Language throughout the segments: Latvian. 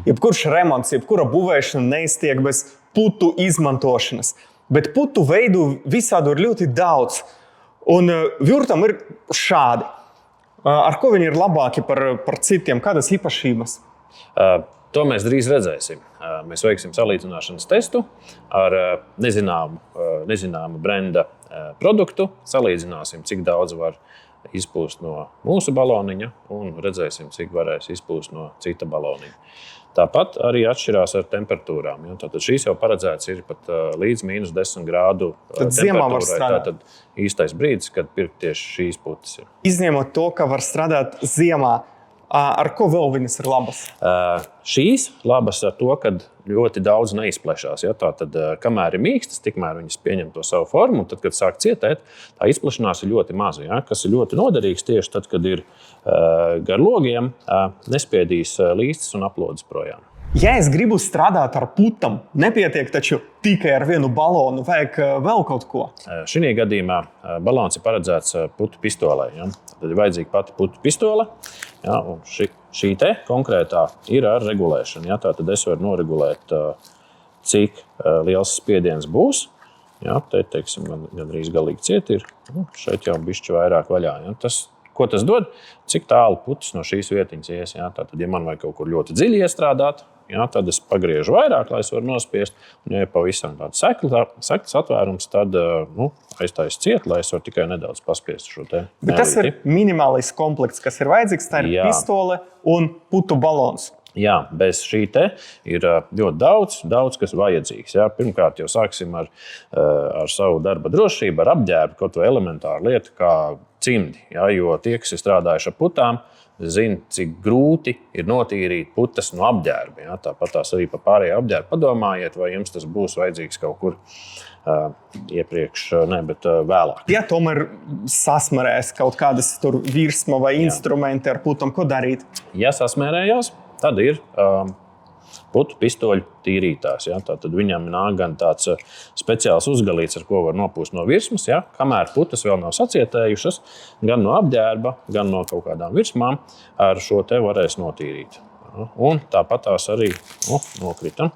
jebkurš remonts, jebkura būvēšana neiztiek bez putu izmantošanas. Bet putu veidu visādi ir ļoti daudz. Un vjurtam ir šādi. Ar ko viņi ir labāki par citiem? Kādas īpašības? To mēs drīz redzēsim. Mēs veiksim salīdzināšanas testu ar nezināmu brenda produktu. Salīdzināsim, cik daudz var izpūst no mūsu baloniņa un redzēsim, cik varēs izpūst no cita baloniņa. Tāpat arī atšķirās ar temperatūrām. Ja? Tātad šīs jau paredzēts ir pat līdz -10 grādu temperatūrai. Tātad īstais brīdis, kad pirkt tieši šīs putas ir. Izņemot to, ka var strādāt ziemā, ar ko vēl viņas ir labas? Šīs labas ar to, ka ļoti daudz neizplešās. Ja? Tātad, kamēr ir mīkstas, tikmēr viņas pieņem to savu formu, un tad, kad sāk cietēt, tā izplešanās ir ļoti maza. Ja? Kas ir ļoti noderīgs tieši tad, kad ir gar logiem, nespiedīs līstas un aplodes projām. Ja es gribu strādāt ar putam, nepietiek taču tikai ar vienu balonu, vajag vēl kaut ko? Šī gadījumā balons ir paredzēts putu pistolē. Ja? Tad ir vajadzīga pati putu pistole. Ja? Un šī te konkrētā ir ar regulēšanu. Ja? Tātad es varu noregulēt, cik liels spiediens būs. Ja? Te, teiksim, gandrīz galīgi ciet ir. Šeit jau bišķi vairāk vaļā. Ja? Ko tas dod? Cik tālu putas no šīs vietiņas ies. Ja? Tātad, ja man vajag kaut kur ļoti dziļi iestrādāt, ja, tad es pagriežu vairāk, lai es varu nospiest. Un, ja ir pavisam tāds sektas atvērums, tad aiztais ciet, lai es varu tikai nedaudz paspiest šo te mēlīti. Bet tas ir minimālais komplekts, kas ir vajadzīgs. Tā ir pistole un putu balons. Jā, bez šī te ir ļoti daudz kas vajadzīgs. Jā. Pirmkārt, jau sāksim ar savu darba drošību, ar apģērbu, kaut ko elementāru lietu kā cimdi. Jā, jo tie, kas ir strādājuši ar putām, zina, cik grūti ir notīrīt putas no apģērba. Jā. Tāpat tās arī par pārējo apģērbu padomājiet, vai jums tas būs vajadzīgs kaut kur iepriekš, bet vēlāk. Ja tomēr sasmarēs kaut kādas tur virsma vai instrumenti ar putam, ko darīt? Ja sasmērējās, tad ir putu pistoļu tīrītājs. Ja? Tad viņam nāk gan tāds speciāls uzgalīts, ar ko var nopūst no virsmas, ja? Kamēr putas vēl nav sacietējušas, gan no apģērba, gan no kaut kādām virsmām, ar šo te varēs notīrīt. Un tāpat tās arī nokrita.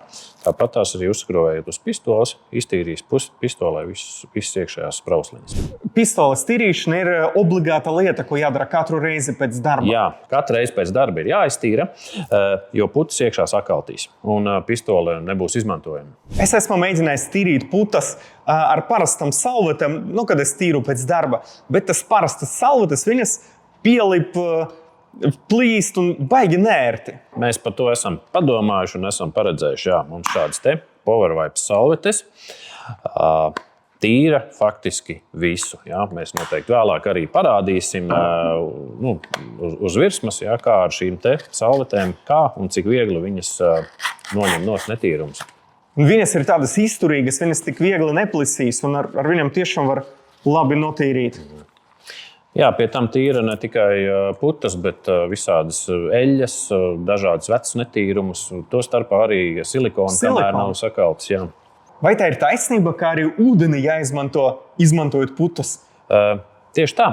Tāpat tās arī uzskrojot uz pistoles, iztīrīs pistolē visas iekšējās sprausliņas. Pistoles tīrīšana ir obligāta lieta, ko jādara katru reizi pēc darba. Jā, katru reizi pēc darba ir jāiztīra, jo putas iekšā sakaltīs un pistole nebūs izmantojama. Es esmu mēģinājis tīrīt putas ar parastam salvetam, kad es tīru pēc darba, bet tas parastas salvetas viņas pielip plīst un baigi nērti. Mēs par to esam padomājuši un esam paredzējuši, mums šādas te Power Wipes salvetes tīra faktiski visu. Jā. Mēs noteikti vēlāk arī parādīsim uz virsmas, kā ar šīm te salvetēm, kā un cik viegli viņas noņem nost netīrums. Viņas ir tādas izturīgas, viņas tik viegli neplisīs un ar viņam tiešām var labi notīrīt. Jā, pie tam tīra ne tikai putas, bet visādas eļļas, dažādas vecas netīrumus, to starpā arī silikona, kamēr nav sakaltas. Jā. Vai tā ir taisnība, ka arī ūdeni jāizmanto, izmantojot putas? Tieši tā.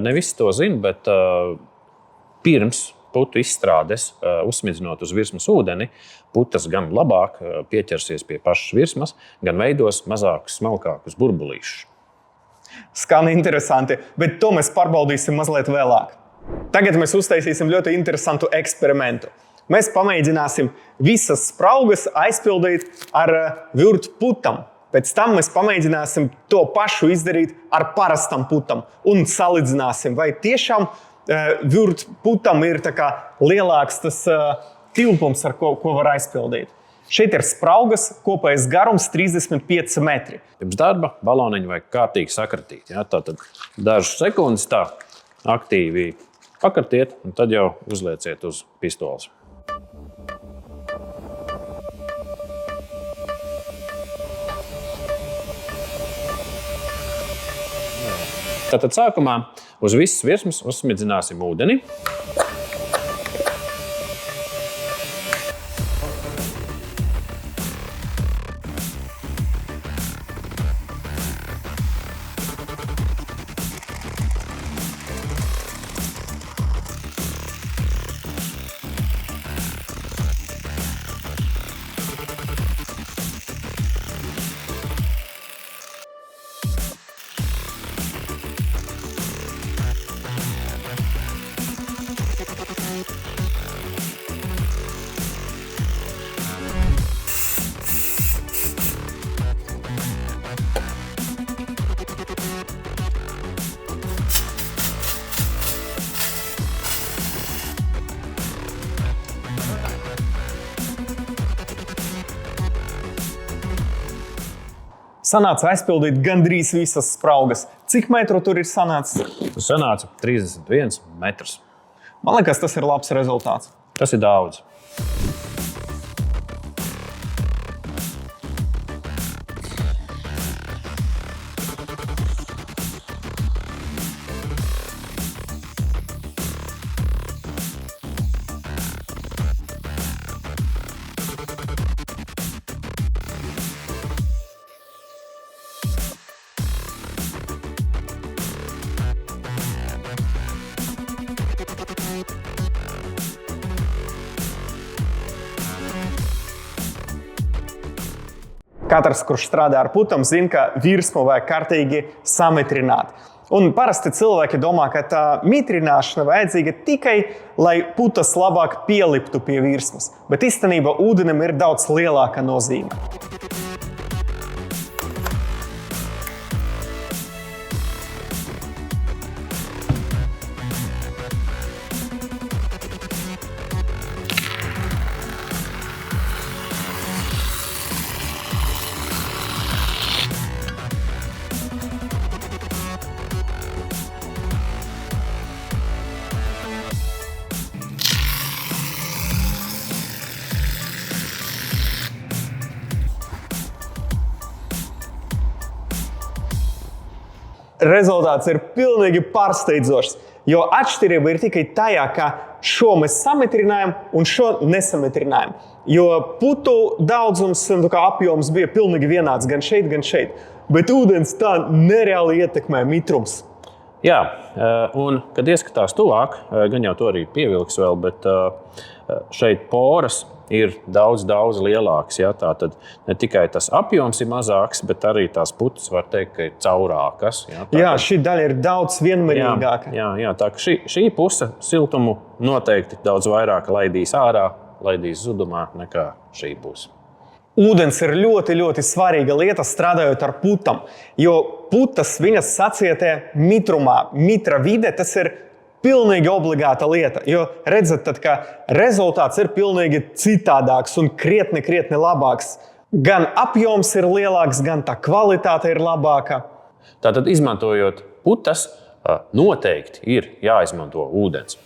Ne visi to zina, bet pirms putu izstrādes, uzsmidzinot uz virsmas ūdeni, putas gan labāk pieķersies pie pašas virsmas, gan veidos mazākus, smalkākus burbulīšus. Skan interesanti, bet to mēs pārbaudīsim mazliet vēlāk. Tagad mēs uztaisīsim ļoti interesantu eksperimentu. Mēs pamēģināsim visas spraugas aizpildīt ar vjurt putam. Pēc tam mēs pamēģināsim to pašu izdarīt ar parastam putam un salīdzināsim, vai tiešām vjurt putam ir tā kā lielāks tas tilpums, ar ko var aizpildīt. Šeit ir spraugas, kopējais garums 35 metri. Pirms darba baloniņu vajag kārtīgi sakratīt. Ja? Tātad dažas sekundes tā aktīvi pakartiet, un tad jau uzlieciet uz pistoles. Tātad sākumā uz visas virsmas uzsmidzināsim ūdeni. sanāca aizpildīt gandrīz visas spraugas. Cik metru tur ir sanācis? Sanāca 31 metrs. Man liekas, tas ir labs rezultāts. Tas ir daudz. Katrs, kurš strādā ar putām, zina, ka virsmu vajag kārtīgi samitrināt. Un parasti cilvēki domā, ka tā mitrināšana vajadzīga tikai, lai putas labāk pieliptu pie virsmas. Bet īstenībā ūdenim ir daudz lielāka nozīme. Rezultāts ir pilnīgi pārsteidzošs, jo atšķirība ir tikai tajā, ka šo mēs samitrinājam un šo nesamitrinājam. Jo putu daudzums un apjoms bija pilnīgi vienāds gan šeit, gan šeit. Bet ūdens tā nereāli ietekmē mitrums. Jā, un kad ieskatās tuvāk, gan jau to arī pievilks vēl, bet šeit poras ir daudz lielāks. Ja? Tātad ne tikai tas apjoms ir mazāks, bet arī tās putas var teikt, ka ir caurākas. Ja? Jā, šī daļa ir daudz vienmērīgāka. Jā, tā ka šī puse siltumu noteikti daudz vairāk laidīs ārā, laidīs zudumā nekā šī puse. Ūdens ir ļoti svarīga lieta strādājot ar putām, jo putas viņas sacietē mitrumā. Mitra vide tas ir pilnīgi obligāta lieta, jo redzat, tad, ka rezultāts ir pilnīgi citādāks un krietni labāks. Gan apjoms ir lielāks, gan tā kvalitāte ir labāka. Tātad, izmantojot putas, noteikti ir jāizmanto ūdens.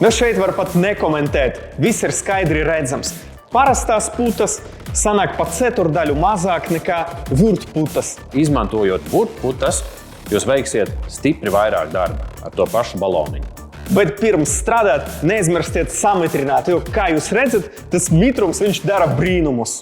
Nu šeit var pat nekomentēt, viss ir skaidri redzams. Parastās putas sanāk pat ceturdaļu mazāk nekā vurtputas. Izmantojot vurtputas, jūs veiksiet stipri vairāk darba ar to pašu baloniņu. Bet pirms strādāt, neaizmirstiet samitrināt, jo, kā jūs redzat, tas mitrums viņš dara brīnumus.